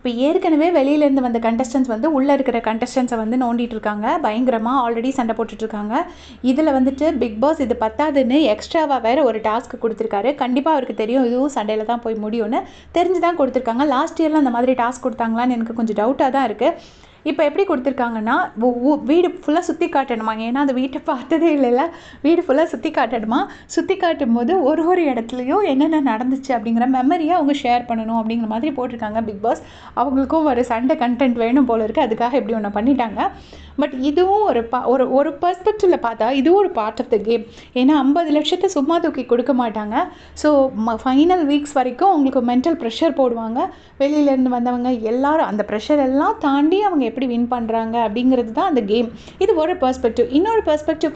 இப்போ ஏற்கனவே வெளியிலேருந்து வந்த கண்டஸ்டன்ஸ் வந்து உள்ளே இருக்கிற கண்டஸ்டன்ஸை வந்து நோண்டிட்டு இருக்காங்க, பயங்கரமாக ஆல்ரெடி சண்டை போட்டுட்ருக்காங்க. இதில் வந்துட்டு பிக் பாஸ் இது பத்தாதுன்னு எக்ஸ்ட்ராவாக வேறு ஒரு டாஸ்க் கொடுத்துருக்காரு. கண்டிப்பாக அவருக்கு தெரியும் இதுவும் சண்டையில் தான் போய் முடியும்னு தெரிஞ்சு தான் கொடுத்துருக்காங்க. லாஸ்ட் இயரில் அந்த மாதிரி டாஸ்க் கொடுத்தாங்களான்னு எனக்கு கொஞ்சம் டவுட்டாக தான் இருக்குது. இப்போ எப்படி கொடுத்துருக்காங்கன்னா, வீடு ஃபுல்லாக சுற்றி காட்டணுமா, ஏன்னா அந்த வீட்டை பார்த்ததே இல்லைல்ல, வீடு ஃபுல்லாக சுற்றி காட்டணுமா. சுற்றி காட்டும் போது ஒரு இடத்துலையும் என்னென்ன நடந்துச்சு அப்படிங்கிற மெமரியை அவங்க ஷேர் பண்ணணும் அப்படிங்கிற மாதிரி போட்டிருக்காங்க பிக் பாஸ். அவங்களுக்கும் ஒரு சண்டை கண்டென்ட் வேணும் போல இருக்குது, அதுக்காக இப்படி ஒன்று பண்ணிட்டாங்க. பட் இதுவும் ஒரு பெர்ஸ்பெக்டிவில் பார்த்தா இதுவும் ஒரு பார்ட் ஆஃப் த கேம். ஏன்னா 50 லட்சத்தை சும்மா தூக்கி கொடுக்க மாட்டாங்க. ஸோ ஃபைனல் வீக்ஸ் வரைக்கும் அவங்களுக்கு மென்டல் ப்ரெஷர் போடுவாங்க. வெளியிலேருந்து வந்தவங்க எல்லாரும் அந்த ப்ரெஷர் எல்லாம் தாண்டி அவங்க எப்படி வின் பண்ணுறாங்க அப்படிங்கிறது தான் அந்த கேம். இது ஒரு பெர்ஸ்பெக்டிவ். இன்னொரு பெர்ஸ்பெக்டிவ்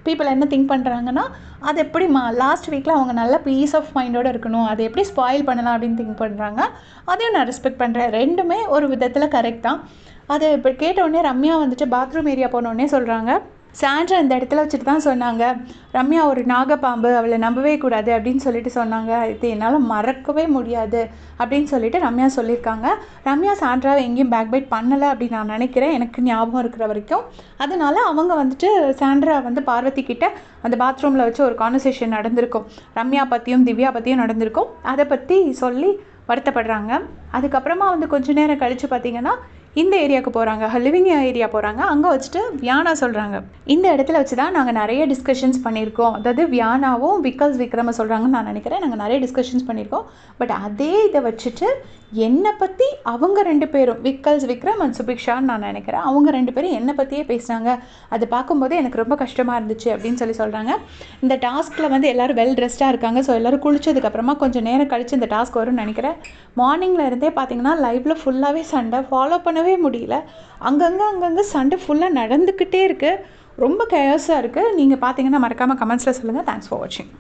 பீப்புள் என்ன திங்க் பண்ணுறாங்கன்னா, அது எப்படி லாஸ்ட் வீக்கில் அவங்க நல்ல பீஸ் ஆஃப் மைண்டோடு இருக்கணும், அதை எப்படி ஸ்பாயில் பண்ணலாம் அப்படின்னு திங்க் பண்ணுறாங்க. அதையும் நான் ரெஸ்பெக்ட் பண்ணுறேன். ரெண்டுமே ஒரு விதத்தில் கரெக்ட் தான். அதை இப்போ கேட்டவுடனே ரம்யா வந்துட்டு பாத்ரூம் ஏரியா போனோடனே சொல்கிறாங்க, சாண்ட்ரா இந்த இடத்துல வச்சுட்டு தான் சொன்னாங்க, ரம்யா ஒரு நாகப்பாம்பு, அவளை நம்பவே கூடாது அப்படின்னு சொல்லிட்டு சொன்னாங்க. இது என்னால் மறக்கவே முடியாது அப்படின்னு சொல்லிட்டு ரம்யா சொல்லியிருக்காங்க. ரம்யா சாண்ட்ராவை எங்கேயும் பேக் பைட் பண்ணலை அப்படின்னு நான் நினைக்கிறேன், எனக்கு ஞாபகம் இருக்கிற வரைக்கும். அதனால அவங்க வந்துட்டு சாண்ட்ரா வந்து பார்வதி கிட்ட அந்த பாத்ரூமில் வச்சு ஒரு கான்வர்சேஷன் நடந்திருக்கும், ரம்யா பற்றியும் திவ்யா பற்றியும் நடந்திருக்கும். அதை பற்றி சொல்லி வருத்தப்படுறாங்க. அதுக்கப்புறமா வந்து கொஞ்சம் நேரம் கழித்து பார்த்திங்கன்னா இந்த ஏரியாவுக்கு போகிறாங்க, லிவிங் ஏரியா போகிறாங்க. அங்கே வச்சுட்டு வியானா சொல்கிறாங்க, இந்த இடத்துல வச்சு தான் நாங்கள் நிறைய டிஸ்கஷன்ஸ் பண்ணியிருக்கோம். அதாவது வியானாவும் விக்ரம சொல்கிறாங்கன்னு நான் நினைக்கிறேன், நாங்கள் நிறைய டிஸ்கஷன்ஸ் பண்ணியிருக்கோம். பட் அதே இதை வச்சுட்டு என்னை பற்றி அவங்க 2 பேரும் விக்ரம் அண்ட் சுபிக்ஷான்னு நான் நினைக்கிறேன், அவங்க 2 பேரும் என்னை பற்றியே பேசுனாங்க. அதை பார்க்கும்போது எனக்கு ரொம்ப கஷ்டமாக இருந்துச்சு அப்படின்னு சொல்கிறாங்க. இந்த டாஸ்கில் வந்து எல்லோரும் வெல் ட்ரெஸ்டாக இருக்காங்க. ஸோ எல்லோரும் குளிச்சதுக்கப்புறமா கொஞ்சம் நேரம் கழித்து இந்த டாஸ்க் வரும்னு நினைக்கிறேன். மார்னிங்கில் இருந்தே பார்த்தீங்கன்னா லைவில் ஃபுல்லாகவே சண்டை, ஃபாலோ பண்ணவே முடியல. அங்கங்கே சண்டை ஃபுல்லாக நடந்துக்கிட்டே இருக்குது. ரொம்ப கேஸாக இருக்குது. நீங்கள் பார்த்தீங்கன்னா மறக்காமல் கமெண்ட்ஸில் சொல்லுங்கள். தேங்க்ஸ் ஃபார் வாட்சிங்.